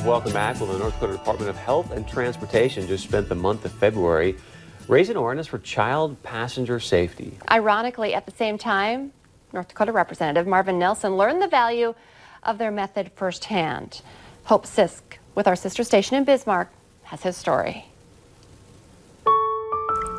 Welcome back. Well, the North Dakota Department of Health and Transportation just spent the month of February raising awareness for child passenger safety. Ironically, at the same time, North Dakota Representative Marvin Nelson learned the value of their method firsthand. Hope Sisk, with our sister station in Bismarck, has his story.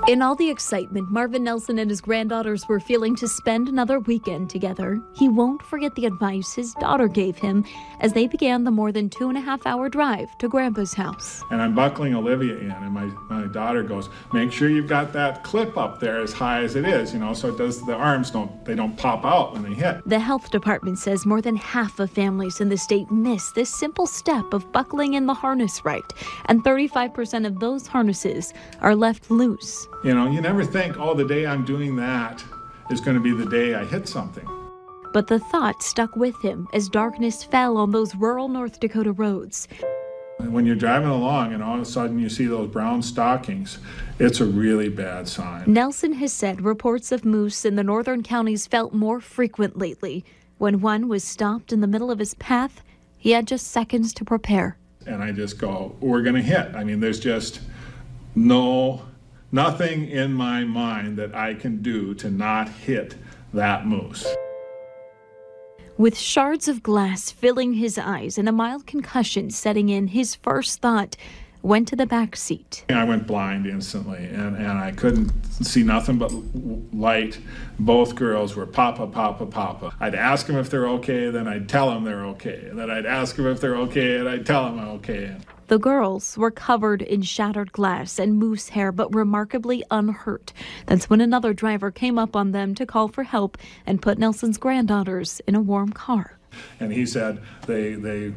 In all the excitement Marvin Nelson and his granddaughters were feeling to spend another weekend together, he won't forget the advice his daughter gave him as they began the more than 2.5-hour drive to Grandpa's house. And I'm buckling Olivia in, and my daughter goes, make sure you've got that clip up there as high as it is, so it does, the arms don't pop out when they hit. The health department says more than half of families in the state miss this simple step of buckling in the harness right, and 35% of those harnesses are left loose. You never think, oh, the day I'm doing that is going to be the day I hit something. But the thought stuck with him as darkness fell on those rural North Dakota roads. When you're driving along and all of a sudden you see those brown stockings, it's a really bad sign. Nelson has said reports of moose in the northern counties felt more frequent lately. When one was stopped in the middle of his path, he had just seconds to prepare. And I just go, we're going to hit. I mean, there's just nothing in my mind that I can do to not hit that moose. With shards of glass filling his eyes and a mild concussion setting in, his first thought went to the back seat. I went blind instantly, and I couldn't see nothing but light. Both girls were papa, papa, papa. I'd ask them if they're okay, then I'd tell them they're okay. And then I'd ask them if they're okay, and I'd tell them I'm okay. The girls were covered in shattered glass and moose hair, but remarkably unhurt. That's when another driver came up on them to call for help and put Nelson's granddaughters in a warm car. And he said they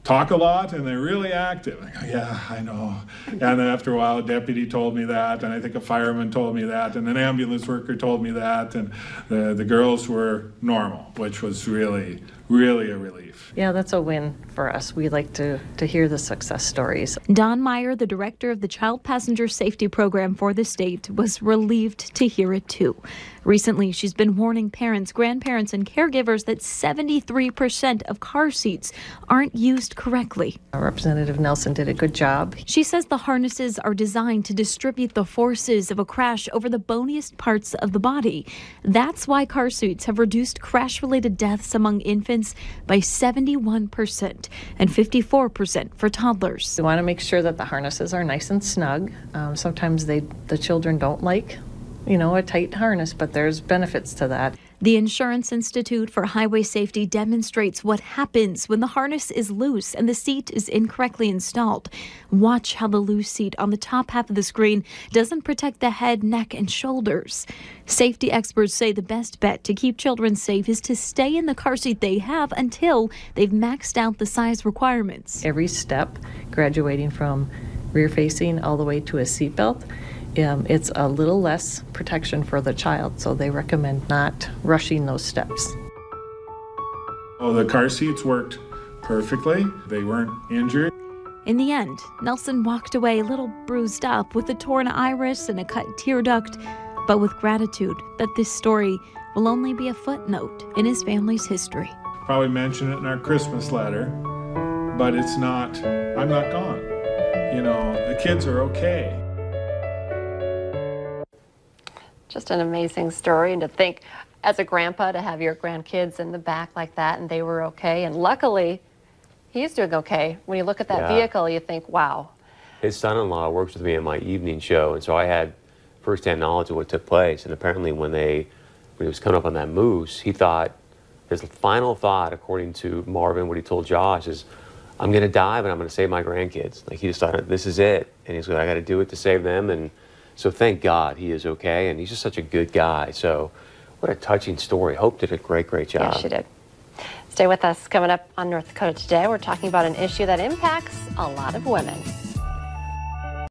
talk a lot and they're really active. I go, yeah, I know. And then after a while, a deputy told me that, and I think a fireman told me that, and an ambulance worker told me that, and the girls were normal, which was really a relief. Yeah, that's a win for us. We like to hear the success stories. Don Meyer, the director of the Child Passenger Safety Program for the state, was relieved to hear it too. Recently, she's been warning parents, grandparents, and caregivers that 73% of car seats aren't used correctly. Representative Nelson did a good job. She says the harnesses are designed to distribute the forces of a crash over the boniest parts of the body. That's why car seats have reduced crash-related deaths among infants by 71% and 54% for toddlers. We want to make sure that the harnesses are nice and snug. Sometimes the children don't like a tight harness, but there's benefits to that. The Insurance Institute for Highway Safety demonstrates what happens when the harness is loose and the seat is incorrectly installed. Watch how the loose seat on the top half of the screen doesn't protect the head, neck, and shoulders. Safety experts say the best bet to keep children safe is to stay in the car seat they have until they've maxed out the size requirements. Every step, graduating from rear facing all the way to a seatbelt, it's a little less protection for the child, so they recommend not rushing those steps. Oh, the car seats worked perfectly. They weren't injured. In the end, Nelson walked away a little bruised up with a torn iris and a cut tear duct, but with gratitude that this story will only be a footnote in his family's history. Probably mention it in our Christmas letter, but it's not, I'm not gone. The kids are okay. Just an amazing story, and to think as a grandpa to have your grandkids in the back like that and they were okay, and luckily he's doing okay. When you look at that vehicle, you think, wow. His son-in-law works with me in my evening show, and so I had first-hand knowledge of what took place. And apparently when he was coming up on that moose, he thought, his final thought, according to Marvin, what he told Josh is, I'm going to dive and I'm going to save my grandkids. Like, he just thought, this is it. And he's like, I got to do it to save them. And so thank God he is okay, and he's just such a good guy. So what a touching story. Hope did a great job. Yeah, she did. Stay with us. Coming up on North Dakota Today, we're talking about an issue that impacts a lot of women.